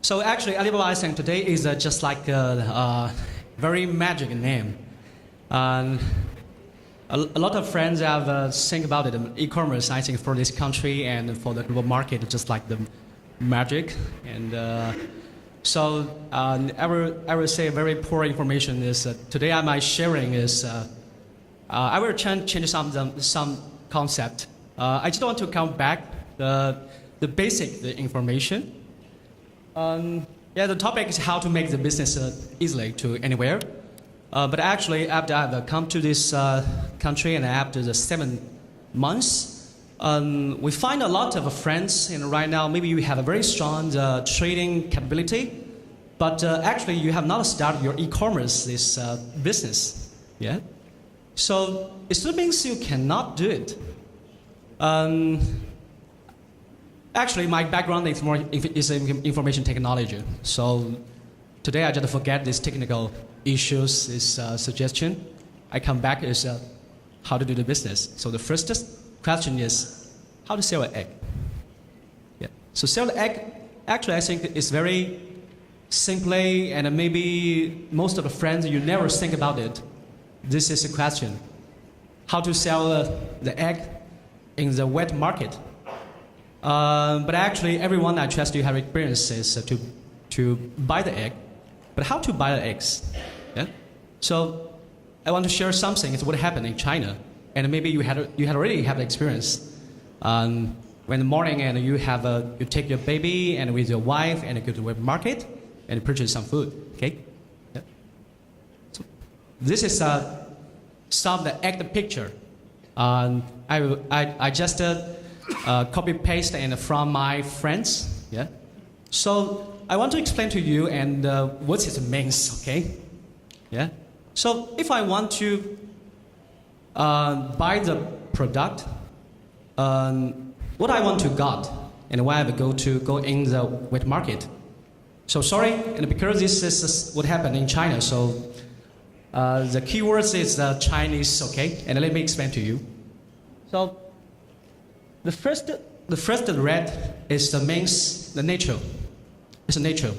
So actually, Alibaba I think today is just like a very magic name. And a lot of friends have think about it. E-commerce, I think, for this country and for the global market, just like the magic. And so I will say very poor information is today my sharing is I will change some concept. I just want to come back the basic information. Yeah, the topic is how to make the business easily to anywhere. But actually, after I've come to this country and after the 7 months, we find a lot of friends. And right now, maybe you have a very strong trading capability, but actually you have not started your e-commerce this business. Yeah. So it still means you cannot do it. Actually, my background is more information technology. So today I just forget these technical issues, this suggestion. I come back is how to do the business. So the first question is how to sell an egg. Yeah. So sell the egg, actually I think it's very simply, and maybe most of the friends, you never think about it. This is a question. How to sell the egg in the wet market. But actually, everyone I trust you have experiences to buy the egg. But how to buy the eggs? Yeah? So I want to share something. It's what happened in China, and maybe you had already have experience. When in the morning and you take your baby and with your wife and you go to the wet market and purchase some food. Okay? Yeah? So this is some of the egg picture. I just copy paste and from my friends. Yeah. So I want to explain to you and what it means. Okay. Yeah. So if I want to buy the product, what I want to got and why I go in the wet market. So sorry, and because this is what happened in China. So the keywords is Chinese. Okay, and let me explain to you. So the first red is the nature. It's a nature.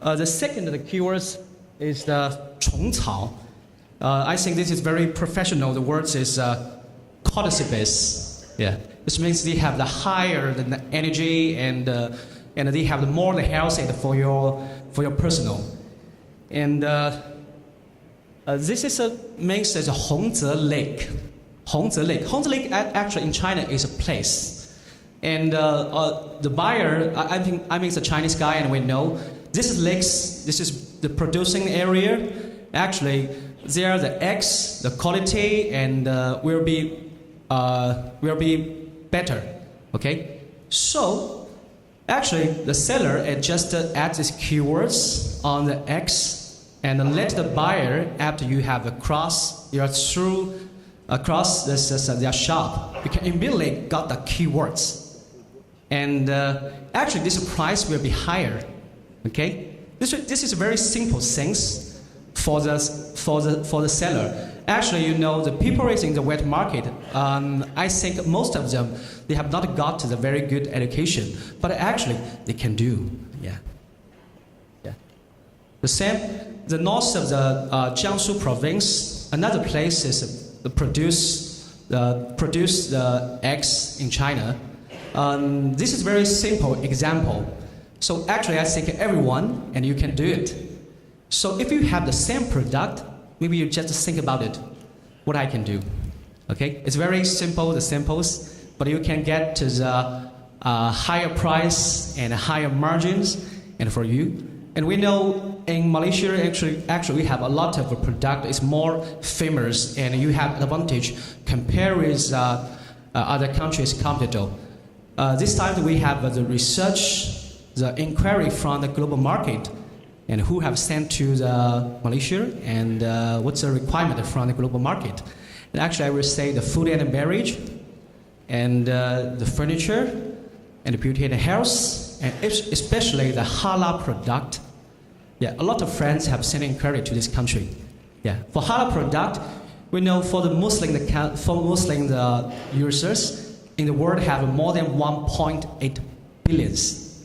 The second the keywords is the 虫草. I think this is very professional. The words is cordyceps. Yeah, which means they have the higher the energy and they have the more the health and for your personal. And this is means as a Hongze Lake. Hongze Lake. Hongze Lake actually in China is a place. And the buyer, I mean it's a Chinese guy and we know, this is lakes, this is the producing area. Actually, there the eggs, the quality and will be better, okay? So, actually the seller just adds these keywords on the eggs and let the buyer, after you have across their shop, you can immediately got the keywords. And actually this price will be higher, okay? This is very simple things for the seller. Actually, you know, the people is in the wet market, I think most of them, they have not got the very good education, but actually they can do, yeah. Yeah. The same, the north of the Jiangsu province, another place is produce the eggs in China. This is very simple example. So actually I think everyone, and you can do it. So if you have the same product, maybe you just think about it, what I can do. Okay, it's very simple, the samples, but you can get to the higher price and higher margins, and for you. And we know in Malaysia, actually we have a lot of product. It's more famous, and you have advantage compared with other countries' competitor. This time we have the research, the inquiry from the global market, and who have sent to the Malaysia, and what's the requirement from the global market. And actually I will say the food and beverage, and the furniture, and the beauty and health, and especially the halal product. Yeah, a lot of friends have sent inquiry to this country. Yeah, for halal product, we know for the Muslim users in the world have more than 1.8 billions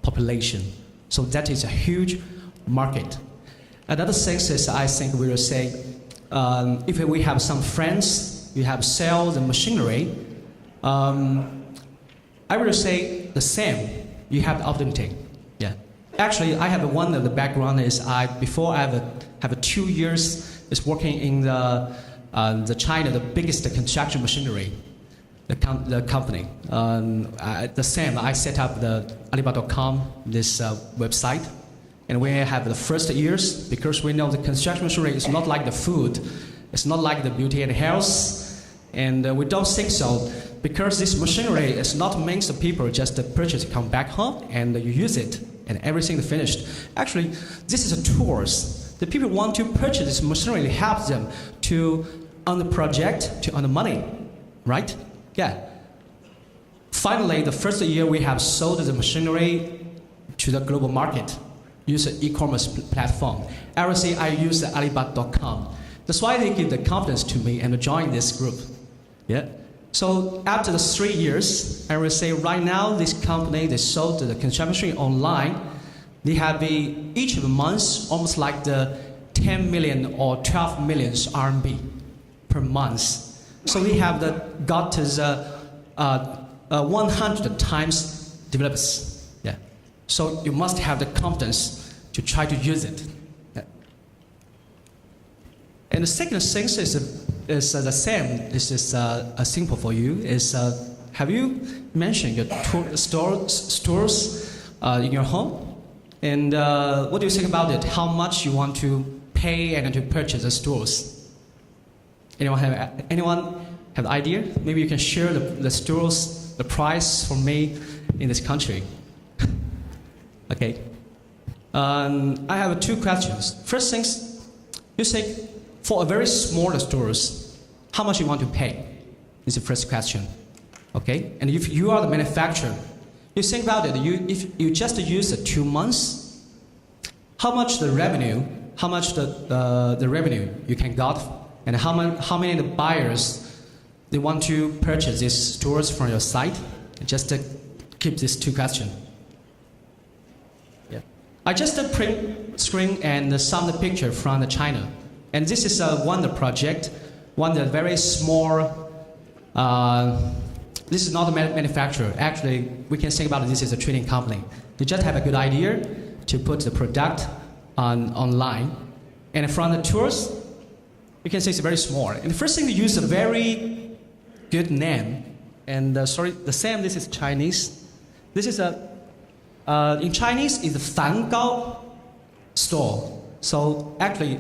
population. So that is a huge market. Another thing is, I think we will say, if we have some friends, you have sales and machinery, I will say the same. You have the opportunity. Yeah. Actually, I have one of the background is before I have 2 years is working in the China, the biggest construction machinery, the company. The same, I set up the Alibaba.com, this website. And we have the first years, because we know the construction machinery is not like the food, it's not like the beauty and health, and we don't think so, because this machinery is not meant for people just to purchase, come back home, and you use it, and everything is finished. Actually, this is a tools. The people want to purchase this machinery to help them to earn the project, to earn the money, right? Yeah. Finally, the first year we have sold the machinery to the global market. Use an e-commerce platform. Everything I use the Alibaba.com. That's why they give the confidence to me and join this group. Yeah. So after the 3 years, I will say right now this company they sold the construction machinery online. They have each of the months almost like the 10 million or 12 million RMB per month. So we have got 100 times developers. Yeah. So you must have the confidence to try to use it. Yeah. And the second thing is the same. This is simple for you. Have you mentioned your stores in your home? And what do you think about it? How much you want to pay and to purchase the stores? Anyone have an idea? Maybe you can share the stores, the price for me in this country. Okay. I have 2 questions. First things, you say for a very small stores, how much you want to pay? Is the first question. Okay. And if you are the manufacturer, you think about it. If you just use 2 months, how much the revenue you can got, and how many the buyers they want to purchase these stores from your site? Just to keep these 2 questions. Yeah. I just print screen and some of the picture from China, and this is one project, one very small. This is not a manufacturer. Actually, we can think about it, this is a trading company. They just have a good idea to put the product online, and from the tours, you can say it's very small. And the first thing, they use a very good name. And sorry, the same. This is Chinese. This is in Chinese is the Fan Gao store. So actually,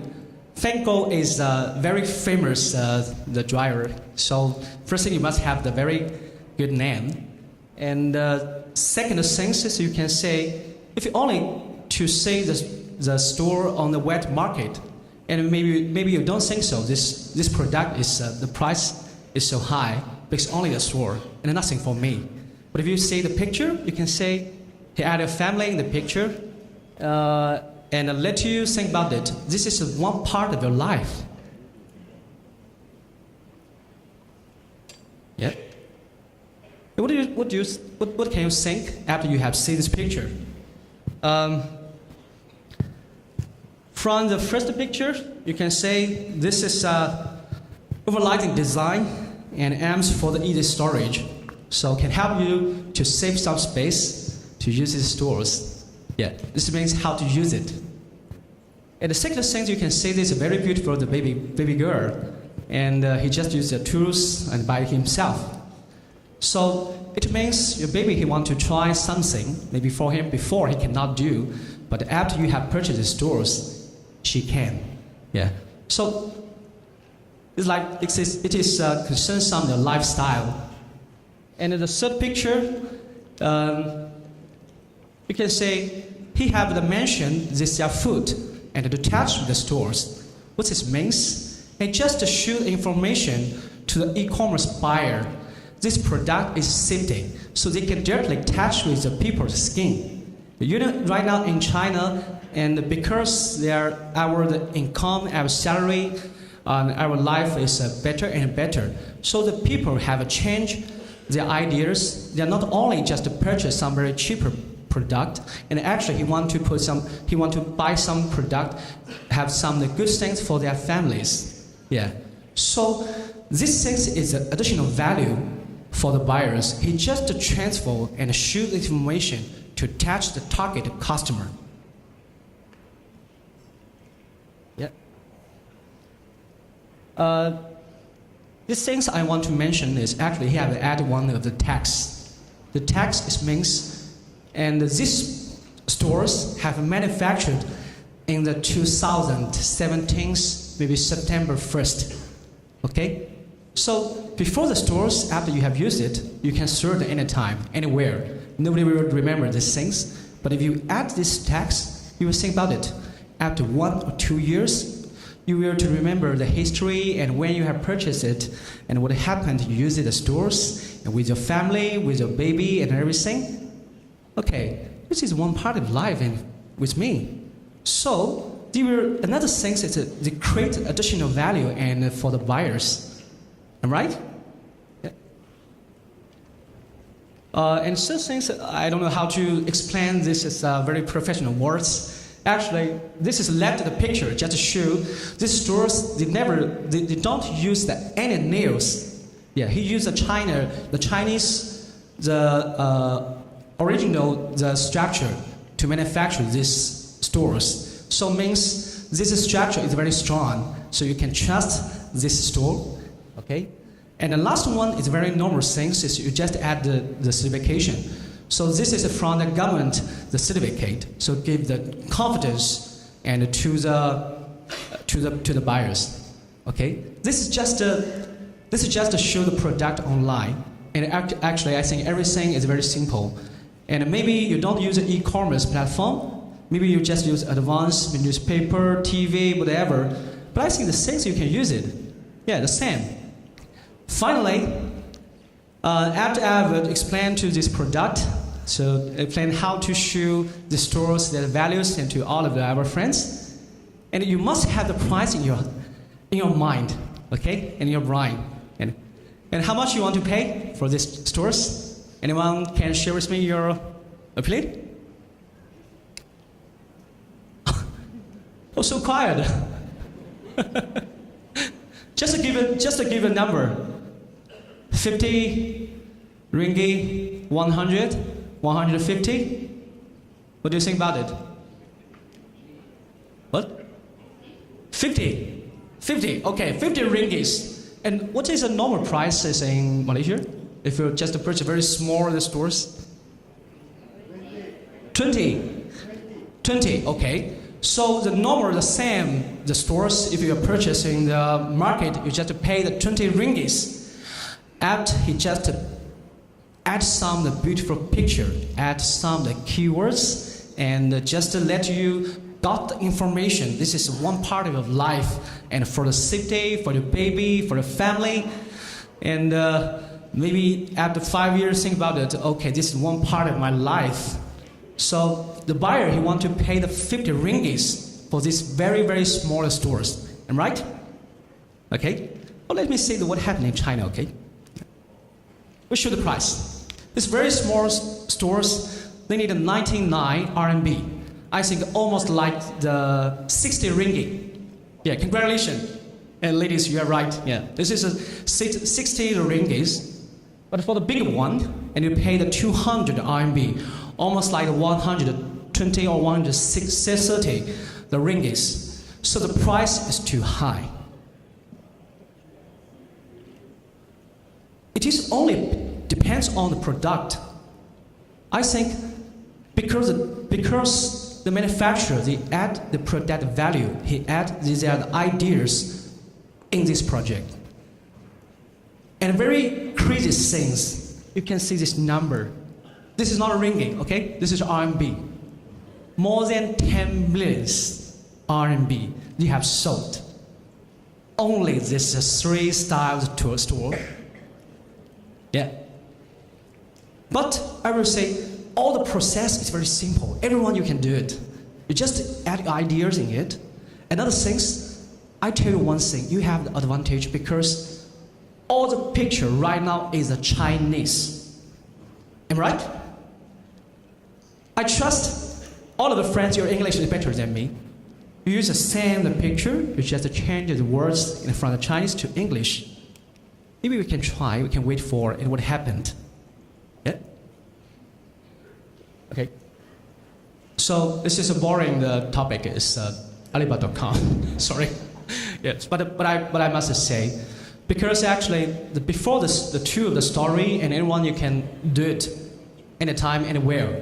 Fan Gao is a very famous the driver. So first thing, you must have the very good name. And second thing is, you can say, if you only to say the store on the wet market, and maybe you don't think so. This product is the price is so high because only a store and nothing for me. But if you see the picture, you can say, hey, add a family in the picture, and let you think about it. This is one part of your life. Yeah. What can you think after you have seen this picture? From the first picture, you can say this is overlighting design and aims for the easy storage, so can help you to save some space to use these stores. Yeah, this means how to use it. And the second thing, you can say this is very beautiful, the baby girl, and he just used the tools and by himself. So it means your baby, he want to try something maybe for him before he cannot do, but after you have purchased the stores, she can. Yeah. So it's like it is concerns on the lifestyle. And in the third picture, you can say he have the mention this food and attached to the stores. What this means? And just to show information to the e-commerce buyer, this product is safety, so they can directly touch with the people's skin. You know, right now in China, and because our income, our salary, our life is better and better, so the people have changed their ideas. They're not only just to purchase some very cheaper product, and actually he want to buy some product, have some good things for their families. Yeah. So this things is an additional value for the buyers. He just transfer and shoot the information to attach the target customer. Yeah. These things I want to mention is actually he have added one of the tax. The tax is means, and these stores have manufactured in the 2017, maybe September 1st. Okay? So before the stores, after you have used it, you can search at any time, anywhere. Nobody will remember these things. But if you add this tax, you will think about it. After 1 or 2 years, you will to remember the history and when you have purchased it and what happened. You use it at the stores and with your family, with your baby and everything. Okay, this is one part of life and with me. So another thing is they create additional value and for the buyers. Am I right? Yeah. And some things I don't know how to explain this is very professional words. Actually, this is left the picture just to show these stores they don't use any nails. Yeah, he used the Chinese original structure to manufacture these stores. So means this structure is very strong, so you can trust this store. Okay, and the last one is very normal things. Is you just add the certification. So this is from the government, the certificate. So give the confidence and to the buyers. Okay, this is just to show the product online. And actually, I think everything is very simple. And maybe you don't use an e-commerce platform. Maybe you just use advanced newspaper, TV, whatever. But I think the things you can use it. Yeah, the same. Finally, after I've explained to this product, so explain how to show the stores their values and to all of our friends, and you must have the price in your mind, okay, in your brain, and how much you want to pay for these stores. Anyone can share with me your opinion? Oh, so quiet. Just to give a number. 50 ringgit, 100, 150. What do you think about it? What? 50. 50. Okay, 50 ringgits. And what is the normal price in Malaysia? If you just purchase very small stores? 20. 20. Okay. So the same, the stores, if you are purchasing the market, you just pay the 20 ringgits. After he just add some the beautiful picture, add some the keywords, and just to let you got the information. This is one part of your life, and for the safety, for the baby, for the family, and maybe after 5 years, think about it. Okay, this is one part of my life. So the buyer, he want to pay the 50 ringgits for these very, very small stores. Am I right? Okay. Well, let me see what happened in China. Okay. We show the price. These very small stores, they need 99 RMB. I think almost like the 60 ringgit. Yeah, congratulations. And ladies, you are right. Yeah, this is a 60 ringgits. But for the bigger one, and you pay the 200 RMB, almost like 120 or 130 the ringgits. So the price is too high. It is only depends on the product. I think because the manufacturer, they add the product value, he add these ideas in this project. And very crazy things, you can see this number. This is not a ringgit, okay? This is RMB. More than 10 million RMB you have sold. Only this 3 styles to a store. Yeah. But I will say, all the process is very simple. Everyone, you can do it. You just add ideas in it. Another things, I tell you one thing, you have the advantage because all the picture right now is a Chinese. Am I right? I trust all of the friends, your English is better than me. You use the same picture, you just change the words from the Chinese to English. Maybe we can try, we can wait for it what happened. Yeah? Okay. So this is a boring topic, is Alibaba.com. Sorry. Yes, but I must say, because actually before the two of the story and anyone you can do it anytime, anywhere.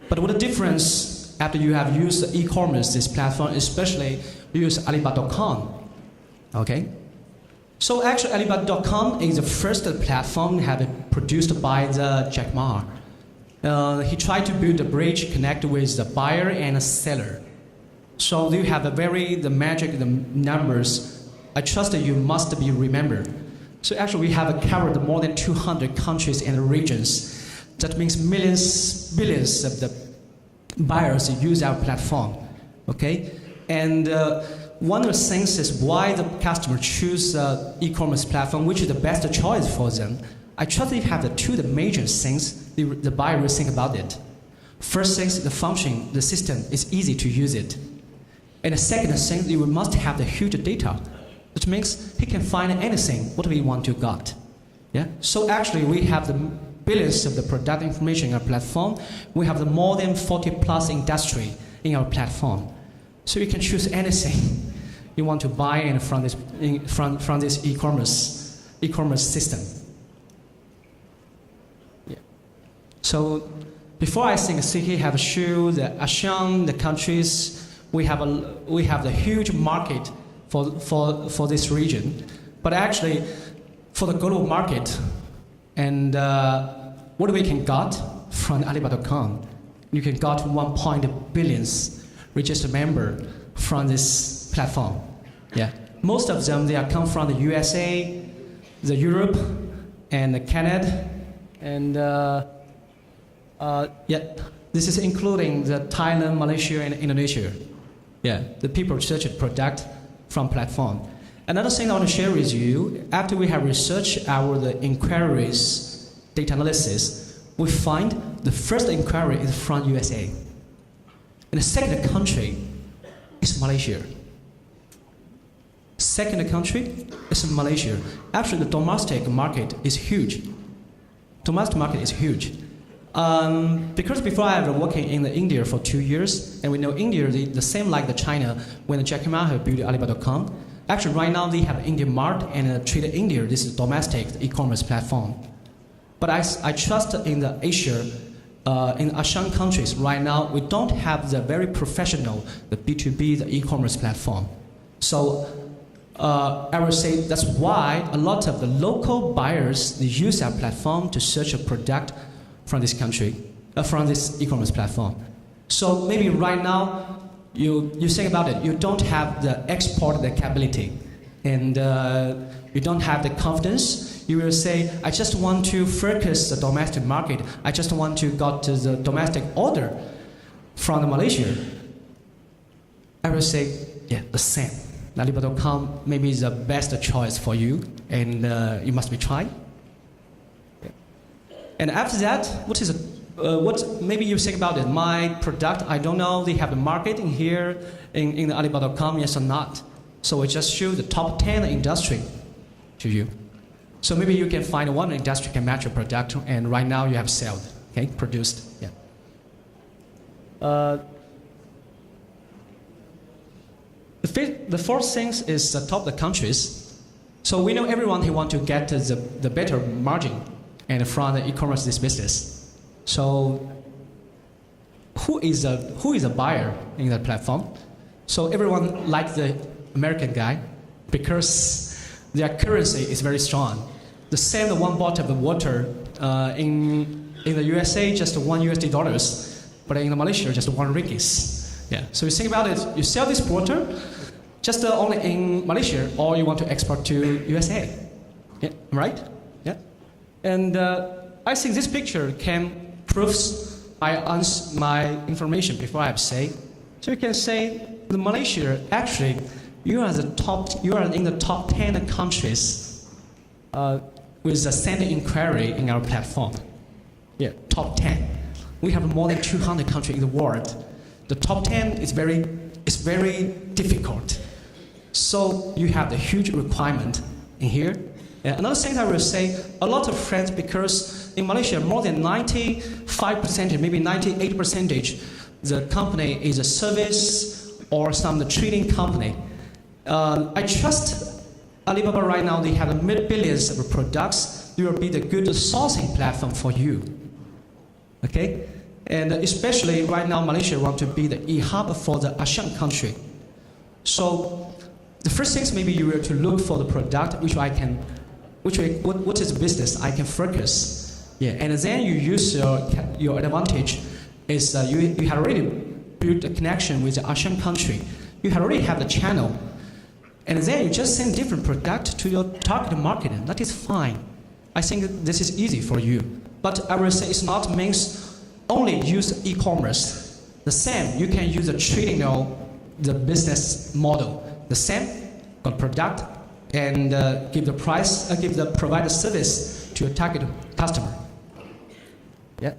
But what the difference after you have used e-commerce, this platform, especially use Alibaba.com, okay? So actually Alibaba.com is the first platform have produced by the Jack Ma. He tried to build a bridge connect with the buyer and the seller. So you have the magic, the numbers. I trust that you must be remembered. So actually we have covered more than 200 countries and regions. That means millions, billions of the buyers use our platform, okay? And one of the things is why the customer choose e-commerce platform, which is the best choice for them. I trust you have the major things the buyer will think about it. First thing, the function, the system is easy to use it. And the second thing, you must have the huge data, which means he can find anything what we want to got. Yeah. So actually, we have the billions of the product information in our platform. We have the more than 40+ industry in our platform. So you can choose anything you want to buy and from this e-commerce system. Yeah. So before I think city have shown the ASEAN, the countries, we have the huge market for this region. But actually, for the global market, and what we can got from Alibaba.com, you can got 1 billions registered member from this platform. Yeah, most of them they are come from the USA, the Europe, and the Canada, and yeah, this is including the Thailand, Malaysia, and Indonesia. Yeah, the people search a product from platform. Another thing I want to share with you, after we have researched the inquiries, data analysis, we find the first inquiry is from USA. And the second country is Malaysia. Second country is Malaysia. Actually, the domestic market is huge. Domestic market is huge. Because before I was working in India for 2 years, and we know India, the same like the China, when Jack Ma built Alibaba.com. Actually, right now they have India Mart and Trade India. This is domestic e-commerce platform. But I trust in the Asia, in ASEAN countries right now, we don't have the very professional, the B2B, the e-commerce platform. So I would say that's why a lot of the local buyers they use our platform to search a product from this country, from this e-commerce platform. So maybe right now, you think about it, you don't have the export capability, and you don't have the confidence. You will say, I just want to focus the domestic market. I just want to got to the domestic order from Malaysia. I will say, yeah, the same. Alibaba.com maybe is the best choice for you, and you must be trying. And after that, what maybe you think about it? My product, I don't know. They have the marketing here in the Alibaba.com, yes or not. So we just show the top 10 industry to you. So maybe you can find one industry can match your product, and right now you have sold, okay, produced. Yeah. The fourth thing is the top the countries. So we know everyone who want to get the better margin and from the e-commerce this business. So who is a buyer in that platform? So everyone likes the American guy because their currency is very strong. The same one bottle of water in the USA just $1, but in Malaysia just 1 ringgit. Yeah. So you think about it, you sell this water just only in Malaysia, or you want to export to USA. Yeah, right? Yeah. And I think this picture can prove my information before I say. So you can say, in Malaysia, actually, you are in the top 10 countries with a sending inquiry in our platform. Yeah, top 10. We have more than 200 countries in the world. The top 10 is very difficult. So you have the huge requirement in here. Another thing I will say, a lot of friends, because in Malaysia, more than 95%, maybe 98%, the company is a service or some trading company. I trust Alibaba right now, they have billions of products. They will be the good sourcing platform for you. Okay? And especially right now, Malaysia want to be the e-hub for the ASEAN country. So the first things maybe you will to look for the product what is the business I can focus. Yeah, and then you use your advantage is you have already built a connection with the ASEAN country. You already have the channel. And then you just send different product to your target market, and that is fine. I think this is easy for you. But I will say it's not means only use e-commerce. The same, you can use the trading, the business model. The same, got product, and provide a service to your target customer. Yeah.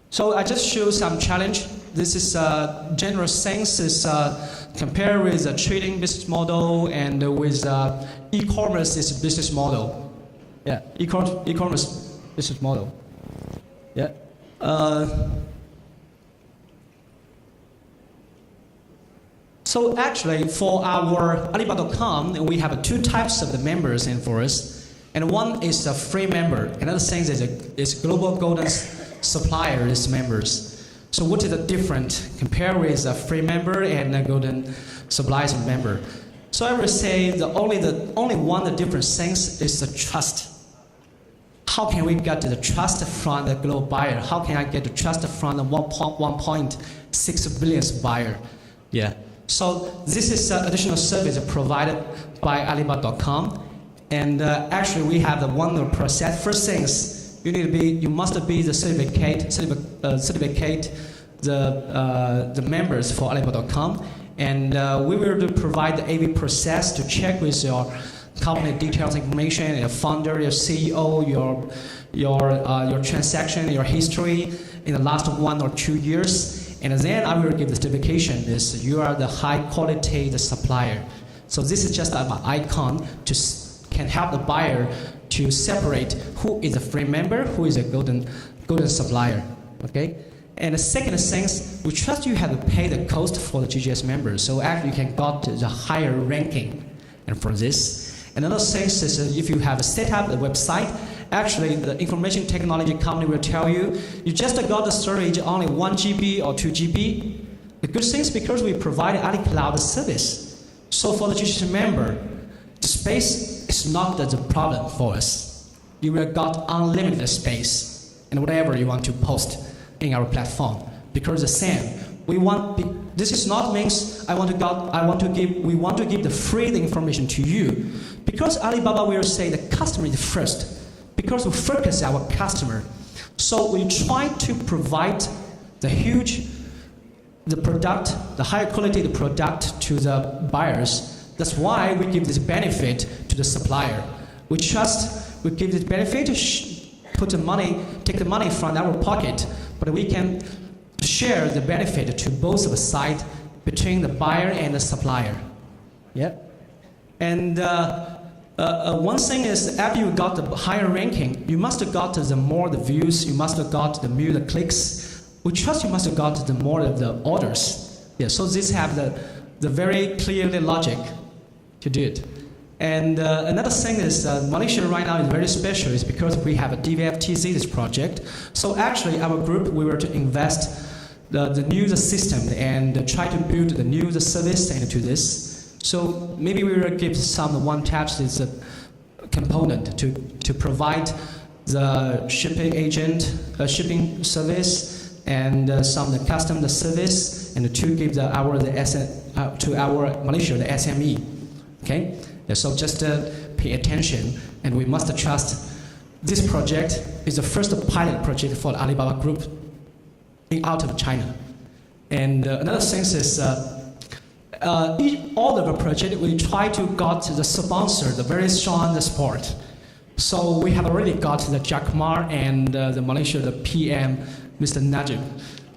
So I just show some challenge. This is general sense is compare with a trading business model and with e-commerce is business model. Yeah, e-commerce business model. Yeah. So actually, for our Alibaba.com, we have two types of the members in for us. And one is a free member. Another thing is global golden suppliers members. So what is the difference compare with a free member and a golden suppliers member? So I would say the only different things is the trust. How can we get the trust from the global buyer? How can I get the trust from the 1.6 billion buyer? Yeah. So this is additional service provided by Alibaba.com, and actually we have the one process. First things you must be the certificate the members for Alibaba.com, and we will provide the AV process to check with your company details information, your founder, your CEO, your transaction, your history in the last 1 or 2 years. And then I will give the certification is you are the high quality the supplier. So this is just an icon can help the buyer to separate who is a free member, who is a golden supplier. Okay? And the second thing, we trust you have to pay the cost for the GGS members. So actually you can got the higher ranking. And for this, another thing is if you have set up the website, actually the information technology company will tell you, you just got the storage only 1 GB or 2 GB. The good thing is because we provide AliCloud service. So for the GGS member, the space is not the problem for us. You will got unlimited space and whatever you want to post in our platform. Because the same, this is not means we want to give the free information to you. Because Alibaba will say the customer is first. Because we focus our customer. So we try to provide the higher quality product to the buyers. That's why we give this benefit to the supplier. We give this benefit, take the money from our pocket, but we can share the benefit to both of the sides between the buyer and the supplier. Yeah. And one thing is, after you got the higher ranking, you must have got the more the views, you must have got the more the clicks. We trust you must have got the more of the orders. Yeah, so this have the very clearly logic to do it. And another thing is, Malaysia right now is very special, is because we have a DVFTC this project. So actually, our group, we were to invest the new system and try to build the new service into this. So maybe we will give some one-touch this component to provide the shipping agent, shipping service, and some the custom service, and to give to our Malaysia the SME. Okay, so just pay attention, and we must trust this project is the first pilot project for the Alibaba Group out of China. And another thing is. All of the project, we try to got the sponsor, the very strong support. So we have already got the Jack Ma and the Malaysia, the PM, Mr. Najib.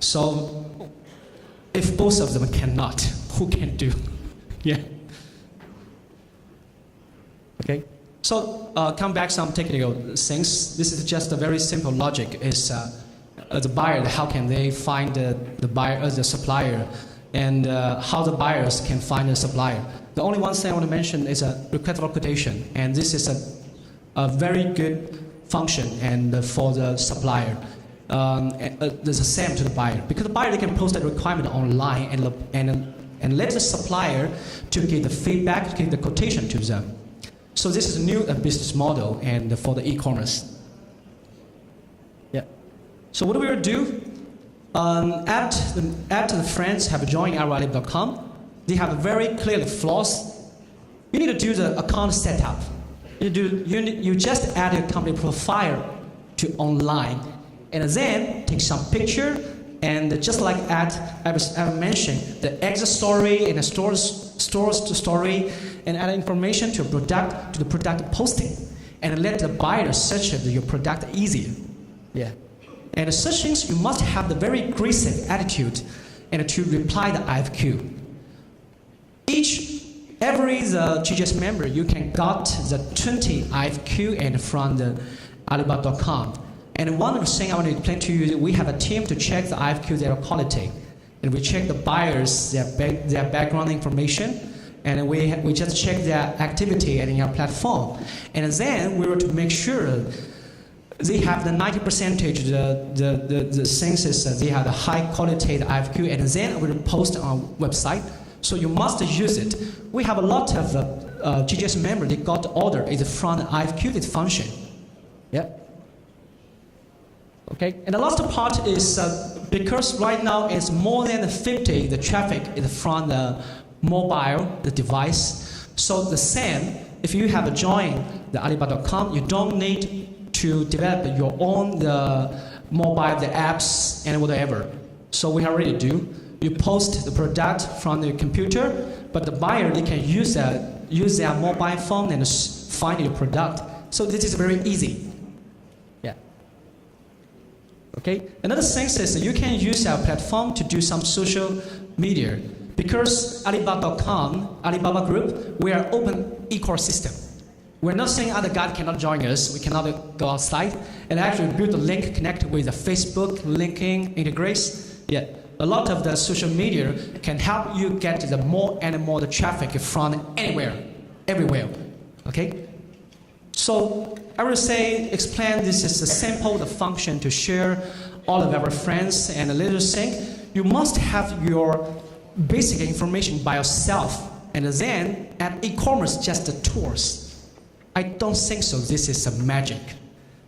So if both of them cannot, who can do? Yeah. Okay. So come back some technical things. This is just a very simple logic. Is the buyer, how can they find the buyer, the supplier, and how the buyers can find the supplier. The only one thing I want to mention is a request for quotation, and this is a very good function and for the supplier. There's a same to the buyer because the buyer, they can post that requirement online and let the supplier to give the feedback, to give the quotation to them. So this is a new business model and for the e-commerce. Yeah. So what do we do? After the friends have joined our Alibaba.com, they have very clear flaws. You need to do the account setup. You just add your company profile to online, and then take some picture, and just like I mentioned, the exit story and the stores story, and add information to the product posting, and let the buyer search your product easier. Yeah. And such things, you must have the very aggressive attitude and to reply the IFQ. Every GGS member, you can got the 20 IFQ and from the Alibaba.com. And one of the things I want to explain to you, we have a team to check the IFQ, their quality. And we check the buyers, their background information, and we just check their activity in our platform. And then we were to make sure they have the 90%, the census, they have the high quality IFQ, and then we will post on our website. So you must use it. We have a lot of GGS members, they got order is from the IFQ, this function. Yeah. Okay, and the last part is because right now it's more than 50, the traffic is from the mobile, the device. So the same, if you have joined the Alibaba.com, you don't need to develop your own mobile, the apps, and whatever. So we already do. You post the product from the computer, but the buyer, they can use their mobile phone and find your product. So this is very easy. Yeah. Okay. Another thing is you can use our platform to do some social media. Because Alibaba.com, Alibaba Group, we are open ecosystem. We're not saying other guys cannot join us, we cannot go outside, and actually build a link, connect with the Facebook, linking, integrates. Yeah, a lot of the social media can help you get the more and more the traffic from anywhere, everywhere, okay? So I will say, explain this is a sample, the function to share all of our friends and a little thing. You must have your basic information by yourself, and then add e-commerce just the tools. I don't think so. This is a magic,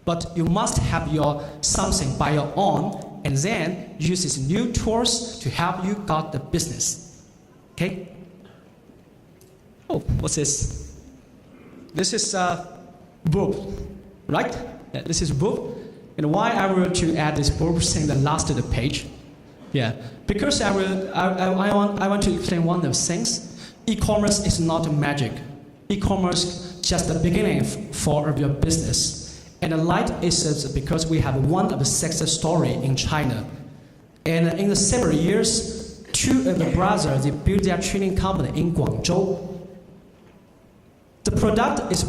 but you must have your something by your own, and then use these new tools to help you got the business. Okay. Oh, what's this? This is book, right? Yeah, this is book. And why I will to add this book thing the last of the page? Yeah, because I want to explain one of the things. E-commerce is not magic. E-commerce just the beginning for your business. And the light is because we have one of the success story in China. And in the several years, two of the brothers, they built their training company in Guangzhou. The product is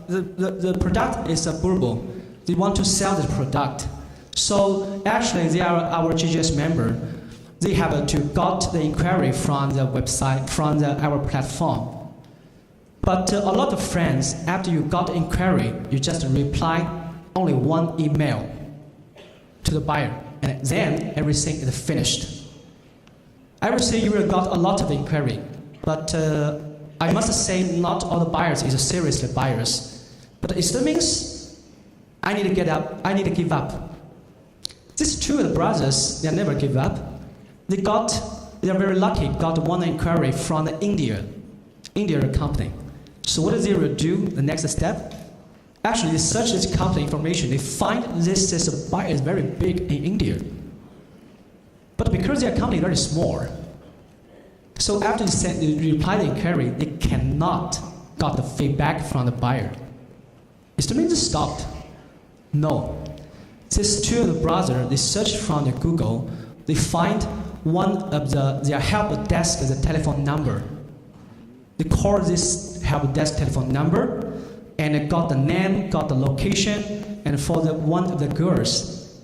the product is a bourbon. They want to sell the product. So actually, they are our GGS member. They have to got the inquiry from the website, from our platform. But a lot of friends, after you got the inquiry, you just reply only one email to the buyer, and then everything is finished. I would say you will got a lot of inquiry, but I must say not all the buyers is seriously buyers. But it still means I need to give up. These two of the brothers, they never give up. They are very lucky, got one inquiry from the India company. So what do they do? The next step? Actually, they search this company information. They find this is a buyer is very big in India. But because their company is very small, so after they reply the inquiry, they cannot got the feedback from the buyer. Is the means stopped? No. These two brothers, they search from the Google, they find one of their help desk as a telephone number. They call this help desk telephone number, and they got the name, got the location, and for one of the girls.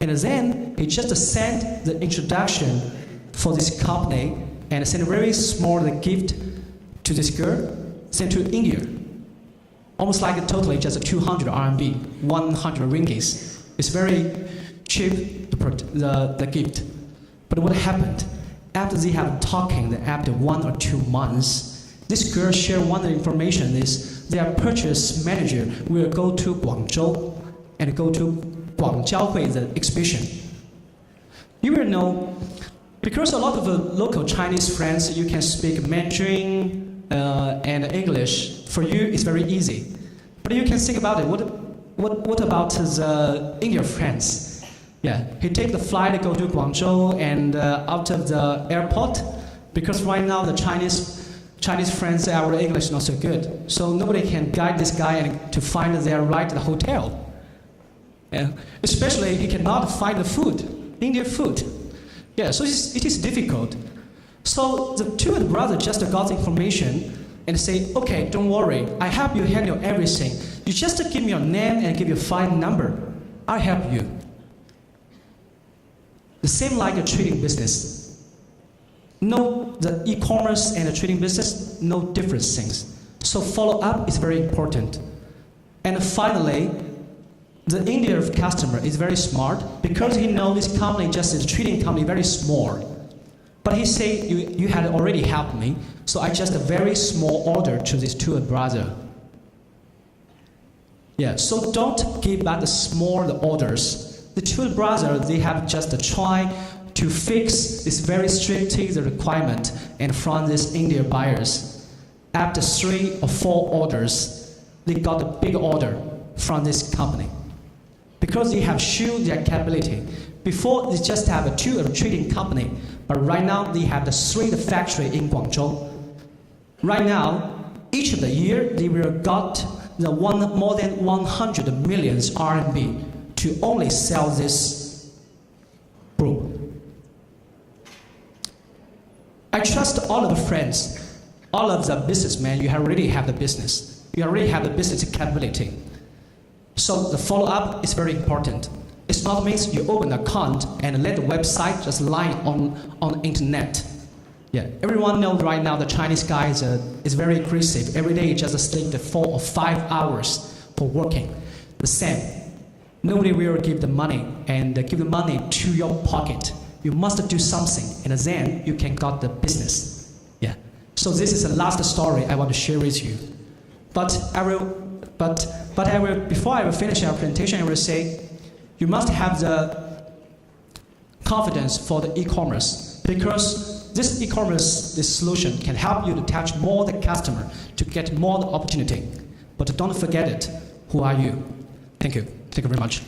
And then he just sent the introduction for this company and sent a very small gift to this girl, sent to India. Almost like totally just 200 RMB, 100 ringgits. It's very cheap, the gift. But what happened? After they have talking, after 1 or 2 months, this girl shared one information is their purchase manager will go to Guangzhou and go to Guangjiahui, the exhibition. You will know, because a lot of local Chinese friends, you can speak Mandarin and English. For you, it's very easy. But you can think about it. What about the Indian friends? Yeah, he take the flight to go to Guangzhou and out of the airport, because right now the Chinese friends, our English is not so good. So nobody can guide this guy to find their right to the hotel. Yeah. Especially he cannot find the food, Indian food. Yeah, so it is difficult. So the two brothers just got the information and say, okay, don't worry, I help you handle everything. You just give me your name and give your phone number. I'll help you. The same like a trading business. No, the e-commerce and the trading business, no different things. So follow-up is very important. And finally, the Indian customer is very smart because he knows this company just is a trading company, very small. But he say, you had already helped me, so I just a very small order to these two brothers. Yeah, so don't give back the small orders. The two brothers, they have just try to fix this very strict requirement and from these Indian buyers. After 3 or 4 orders, they got a big order from this company. Because they have shown their capability. Before, they just have a 2 trading company, but right now they have the 3 factory in Guangzhou. Right now, each of the year, they will got more than 100 million RMB to only sell this group. I trust all of the friends, all of the businessmen, you already have the business. You already have the business capability. So the follow-up is very important. It's not means you open an account and let the website just lie on internet. Yeah, everyone knows right now the Chinese guy is very aggressive. Every day just sleep 4 or 5 hours for working. The same. Nobody will give the money and give the money to your pocket. You must do something, and then you can get the business. Yeah. So this is the last story I want to share with you. But before I will finish our presentation, I will say, you must have the confidence for the e-commerce, because this e-commerce, this solution can help you to touch more the customer, to get more the opportunity. But don't forget it. Who are you? Thank you. Thank you very much.